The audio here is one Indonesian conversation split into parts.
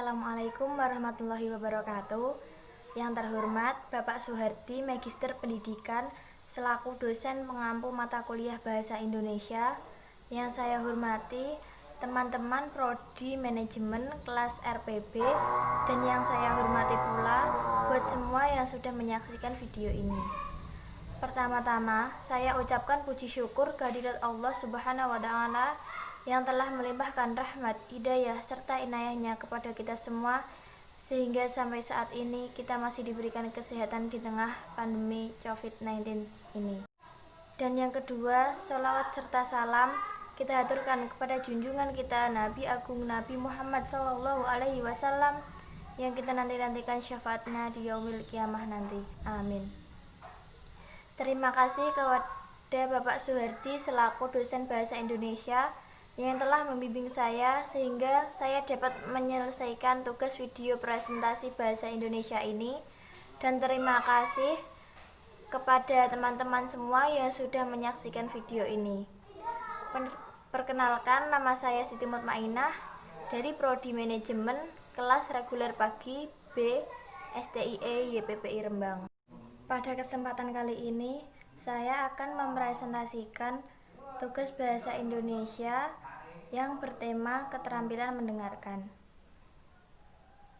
Assalamualaikum warahmatullahi wabarakatuh. Yang terhormat Bapak Suhardi, Magister Pendidikan selaku dosen pengampu mata kuliah Bahasa Indonesia. Yang saya hormati teman-teman Prodi Manajemen kelas RPB, dan yang saya hormati pula buat semua yang sudah menyaksikan video ini. Pertama-tama, saya ucapkan puji syukur kehadirat Allah Subhanahu wa Ta'ala yang telah melimpahkan rahmat, hidayah, serta inayahnya kepada kita semua, sehingga sampai saat ini kita masih diberikan kesehatan di tengah pandemi COVID-19 ini. Dan yang kedua, sholawat serta salam kita haturkan kepada junjungan kita Nabi Agung Nabi Muhammad SAW yang kita nanti-nantikan syafaatnya di yaumil kiamah nanti. Amin. Terima kasih kepada Bapak Suhardi selaku dosen Bahasa Indonesia yang telah membimbing saya sehingga saya dapat menyelesaikan tugas video presentasi Bahasa Indonesia ini. Dan terima kasih kepada teman-teman semua yang sudah menyaksikan video ini. Perkenalkan, nama saya Siti Mutmainah dari Prodi Manajemen kelas reguler pagi B STIE YPPI Rembang. Pada kesempatan kali ini saya akan mempresentasikan tugas Bahasa Indonesia yang bertema keterampilan mendengarkan.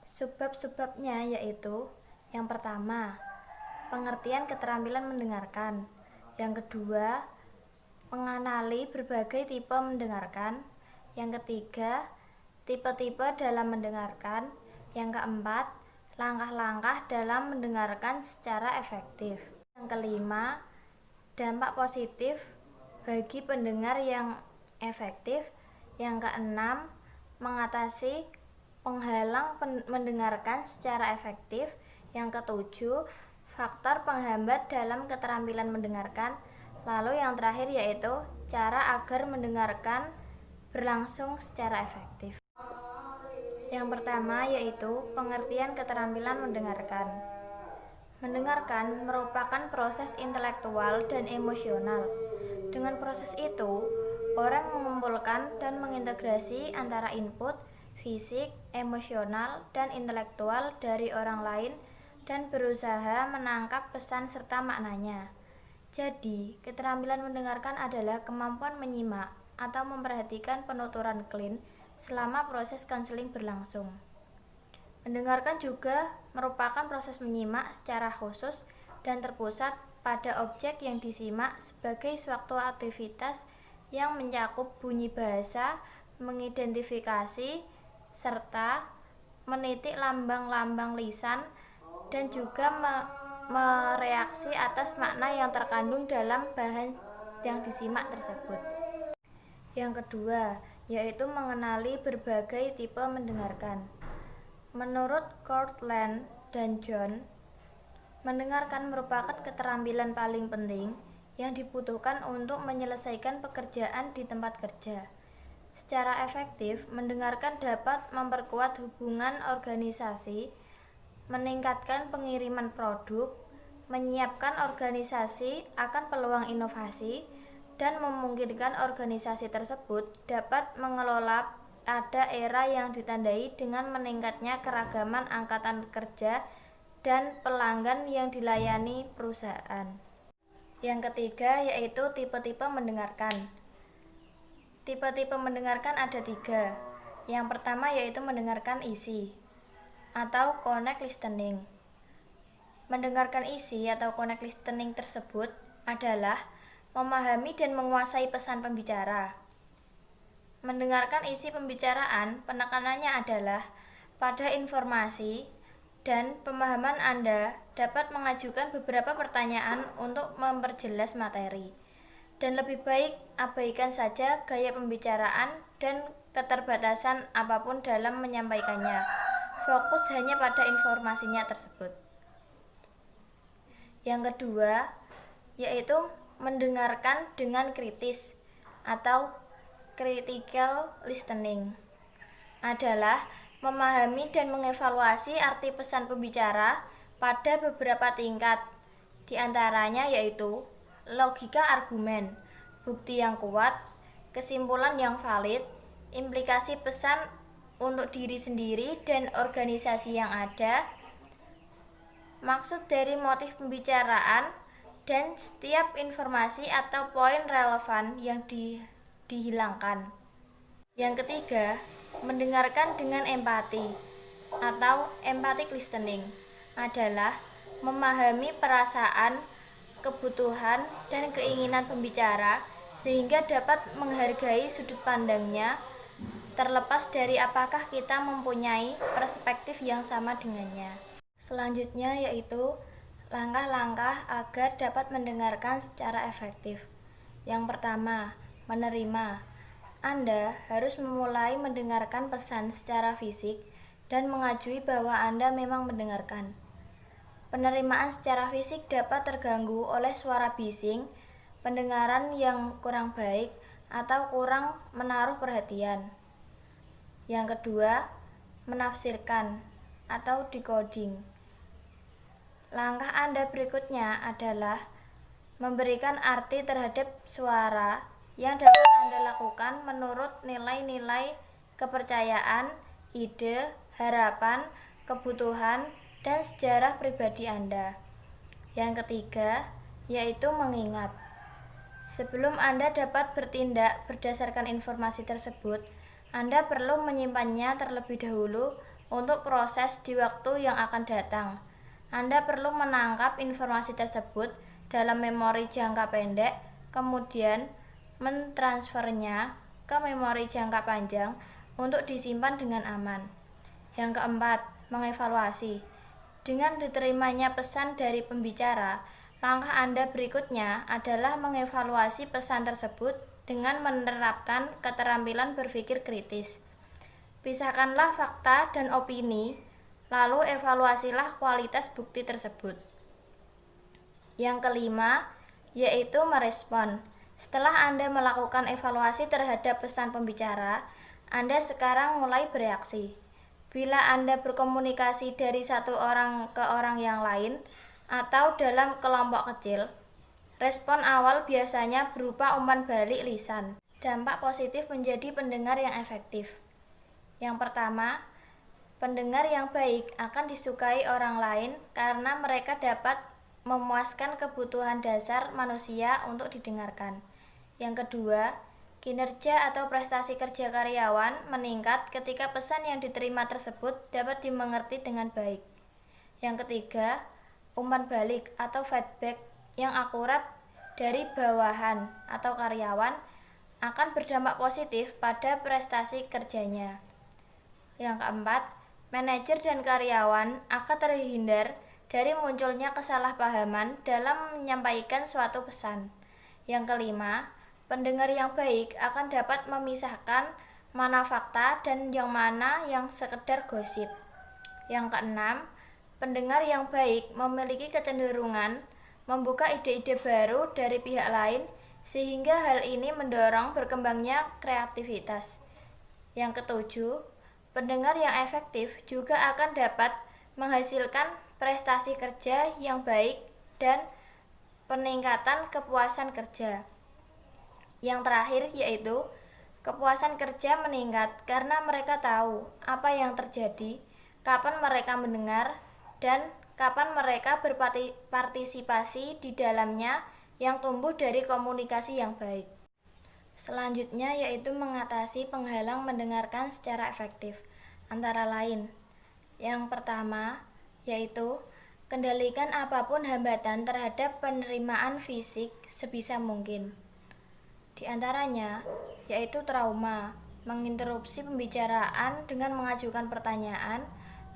Subbab-subbabnya yaitu: yang pertama, pengertian keterampilan mendengarkan; yang kedua, mengenali berbagai tipe mendengarkan; yang ketiga, tipe-tipe dalam mendengarkan; yang keempat, langkah-langkah dalam mendengarkan secara efektif; yang kelima, dampak positif bagi pendengar yang efektif; yang keenam, mengatasi penghalang mendengarkan secara efektif; yang ketujuh, faktor penghambat dalam keterampilan mendengarkan; lalu yang terakhir yaitu cara agar mendengarkan berlangsung secara efektif. Yang pertama yaitu pengertian keterampilan mendengarkan. Mendengarkan merupakan proses intelektual dan emosional. Dengan proses itu, orang mengumpulkan dan mengintegrasi antara input fisik, emosional, dan intelektual dari orang lain dan berusaha menangkap pesan serta maknanya. Jadi, keterampilan mendengarkan adalah kemampuan menyimak atau memperhatikan penuturan klien selama proses konseling berlangsung. Mendengarkan juga merupakan proses menyimak secara khusus dan terpusat pada objek yang disimak sebagai suatu aktivitas yang mencakup bunyi bahasa, mengidentifikasi, serta menitik lambang-lambang lisan, dan juga mereaksi atas makna yang terkandung dalam bahan yang disimak tersebut. Yang kedua, yaitu mengenali berbagai tipe mendengarkan. Menurut Courtland dan John, mendengarkan merupakan keterampilan paling penting yang dibutuhkan untuk menyelesaikan pekerjaan di tempat kerja. Secara efektif, mendengarkan dapat memperkuat hubungan organisasi, meningkatkan pengiriman produk, menyiapkan organisasi akan peluang inovasi, dan memungkinkan organisasi tersebut dapat mengelola pada era yang ditandai dengan meningkatnya keragaman angkatan kerja dan pelanggan yang dilayani perusahaan. Yang ketiga yaitu tipe-tipe mendengarkan. Tipe-tipe mendengarkan ada 3. Yang pertama yaitu mendengarkan isi atau connect listening. Mendengarkan isi atau connect listening tersebut adalah memahami dan menguasai pesan pembicara. Mendengarkan isi pembicaraan, penekanannya adalah pada informasi dan pemahaman Anda dapat mengajukan beberapa pertanyaan untuk memperjelas materi, dan lebih baik abaikan saja gaya pembicaraan dan keterbatasan apapun dalam menyampaikannya. Fokus hanya pada informasinya tersebut. Yang kedua, yaitu mendengarkan dengan kritis atau critical listening, adalah memahami dan mengevaluasi arti pesan pembicara pada beberapa tingkat, di antaranya yaitu logika argumen, bukti yang kuat, kesimpulan yang valid, implikasi pesan untuk diri sendiri dan organisasi yang ada, maksud dari motif pembicaraan, dan setiap informasi atau poin relevan yang dihilangkan. Yang ketiga, mendengarkan dengan empati atau empathic listening adalah memahami perasaan, kebutuhan, dan keinginan pembicara sehingga dapat menghargai sudut pandangnya terlepas dari apakah kita mempunyai perspektif yang sama dengannya. Selanjutnya yaitu langkah-langkah agar dapat mendengarkan secara efektif. Yang pertama, menerima. Anda harus memulai mendengarkan pesan secara fisik dan mengajui bahwa Anda memang mendengarkan. Penerimaan secara fisik dapat terganggu oleh suara bising, pendengaran yang kurang baik, atau kurang menaruh perhatian. Yang kedua, menafsirkan atau decoding. Langkah Anda berikutnya adalah memberikan arti terhadap suara yang dapat Anda lakukan menurut nilai-nilai kepercayaan, ide, harapan, kebutuhan, dan sejarah pribadi Anda. Yang ketiga, yaitu mengingat. Sebelum Anda dapat bertindak berdasarkan informasi tersebut, Anda perlu menyimpannya terlebih dahulu untuk proses di waktu yang akan datang. Anda perlu menangkap informasi tersebut dalam memori jangka pendek, kemudian mentransfernya ke memori jangka panjang untuk disimpan dengan aman. Yang keempat, mengevaluasi. Dengan diterimanya pesan dari pembicara, langkah Anda berikutnya adalah mengevaluasi pesan tersebut dengan menerapkan keterampilan berpikir kritis. Pisahkanlah fakta dan opini, lalu evaluasilah kualitas bukti tersebut. Yang kelima, yaitu merespon. Setelah Anda melakukan evaluasi terhadap pesan pembicara, Anda sekarang mulai bereaksi. Bila Anda berkomunikasi dari satu orang ke orang yang lain, atau dalam kelompok kecil, respon awal biasanya berupa umpan balik lisan. Dampak positif menjadi pendengar yang efektif. Yang pertama, pendengar yang baik akan disukai orang lain karena mereka dapat memuaskan kebutuhan dasar manusia untuk didengarkan. Yang kedua, kinerja atau prestasi kerja karyawan meningkat ketika pesan yang diterima tersebut dapat dimengerti dengan baik. Yang ketiga, umpan balik atau feedback yang akurat dari bawahan atau karyawan akan berdampak positif pada prestasi kerjanya. Yang keempat, manajer dan karyawan akan terhindar dari munculnya kesalahpahaman dalam menyampaikan suatu pesan. Yang kelima, pendengar yang baik akan dapat memisahkan mana fakta dan yang mana yang sekedar gosip. Yang keenam, pendengar yang baik memiliki kecenderungan membuka ide-ide baru dari pihak lain sehingga hal ini mendorong berkembangnya kreativitas. Yang ketujuh, pendengar yang efektif juga akan dapat menghasilkan prestasi kerja yang baik dan peningkatan kepuasan kerja. Yang terakhir yaitu kepuasan kerja meningkat karena mereka tahu apa yang terjadi, kapan mereka mendengar, dan kapan mereka berpartisipasi di dalamnya yang tumbuh dari komunikasi yang baik. Selanjutnya yaitu mengatasi penghalang mendengarkan secara efektif. Antara lain, yang pertama yaitu kendalikan apapun hambatan terhadap penerimaan fisik sebisa mungkin. Di antaranya yaitu trauma, menginterupsi pembicaraan dengan mengajukan pertanyaan,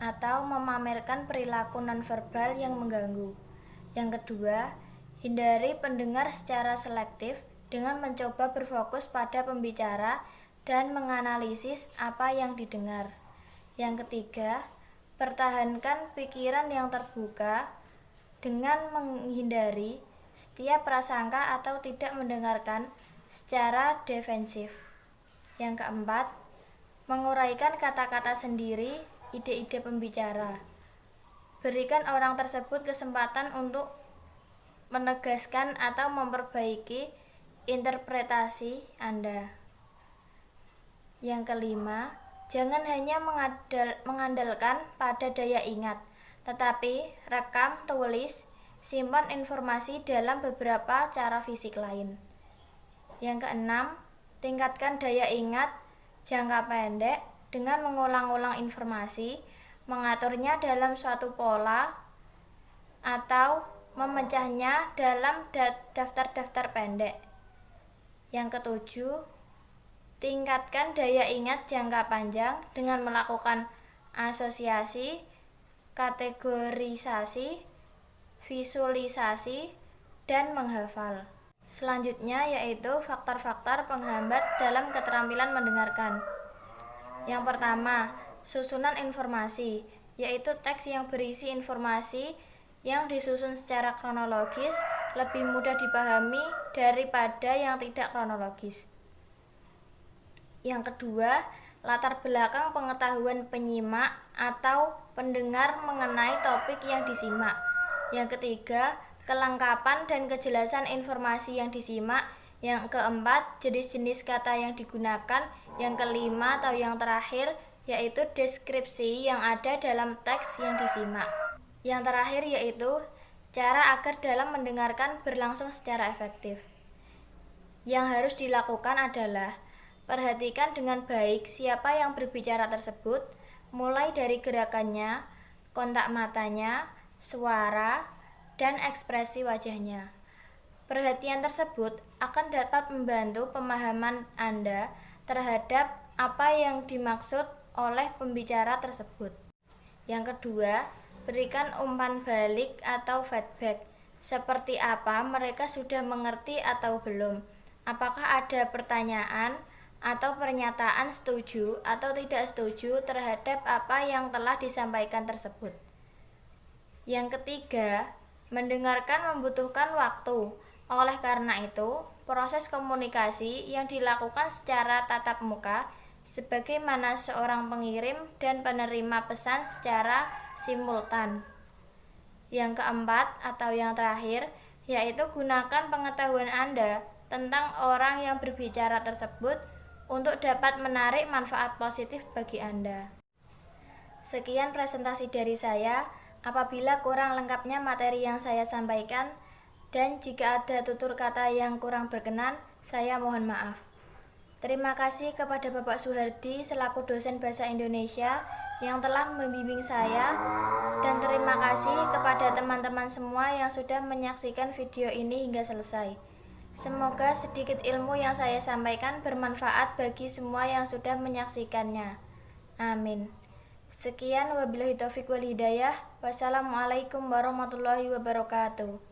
atau memamerkan perilaku nonverbal yang mengganggu. Yang kedua, hindari pendengar secara selektif dengan mencoba berfokus pada pembicara dan menganalisis apa yang didengar. Yang ketiga, pertahankan pikiran yang terbuka dengan menghindari setiap prasangka atau tidak mendengarkan secara defensif. Yang keempat, menguraikan kata-kata sendiri ide-ide pembicara. Berikan orang tersebut kesempatan untuk menegaskan atau memperbaiki interpretasi Anda. Yang kelima, Jangan hanya mengandalkan pada daya ingat, tetapi rekam, tulis, simpan informasi dalam beberapa cara fisik lain. Yang keenam, tingkatkan daya ingat jangka pendek dengan mengulang-ulang informasi, mengaturnya dalam suatu pola, atau memecahnya dalam daftar-daftar pendek. Yang ketujuh, tingkatkan daya ingat jangka panjang dengan melakukan asosiasi, kategorisasi, visualisasi, dan menghafal. Selanjutnya yaitu faktor-faktor penghambat dalam keterampilan mendengarkan. Yang pertama, susunan informasi, yaitu teks yang berisi informasi yang disusun secara kronologis lebih mudah dipahami daripada yang tidak kronologis. Yang kedua, latar belakang pengetahuan penyimak atau pendengar mengenai topik yang disimak. Yang ketiga, kelengkapan dan kejelasan informasi yang disimak. Yang keempat, jenis-jenis kata yang digunakan. Yang kelima atau yang terakhir, yaitu deskripsi yang ada dalam teks yang disimak. Yang terakhir yaitu cara agar dalam mendengarkan berlangsung secara efektif. Yang harus dilakukan adalah perhatikan dengan baik siapa yang berbicara tersebut, mulai dari gerakannya, kontak matanya, suara, dan ekspresi wajahnya. Perhatian tersebut akan dapat membantu pemahaman Anda terhadap apa yang dimaksud oleh pembicara tersebut. Yang kedua, berikan umpan balik atau feedback. Seperti apa mereka sudah mengerti atau belum? Apakah ada pertanyaan atau pernyataan setuju atau tidak setuju terhadap apa yang telah disampaikan tersebut? Yang ketiga, mendengarkan membutuhkan waktu. Oleh karena itu, proses komunikasi yang dilakukan secara tatap muka sebagaimana seorang pengirim dan penerima pesan secara simultan. Yang keempat atau yang terakhir, yaitu gunakan pengetahuan Anda tentang orang yang berbicara tersebut untuk dapat menarik manfaat positif bagi Anda. Sekian presentasi dari saya. Apabila kurang lengkapnya materi yang saya sampaikan dan jika ada tutur kata yang kurang berkenan, saya mohon maaf. Terima kasih kepada Bapak Suhardi selaku dosen Bahasa Indonesia yang telah membimbing saya, dan terima kasih kepada teman-teman semua yang sudah menyaksikan video ini hingga selesai. Semoga sedikit ilmu yang saya sampaikan bermanfaat bagi semua yang sudah menyaksikannya. Amin. Sekian, wabillahi taufiq wal hidayah. Wassalamualaikum warahmatullahi wabarakatuh.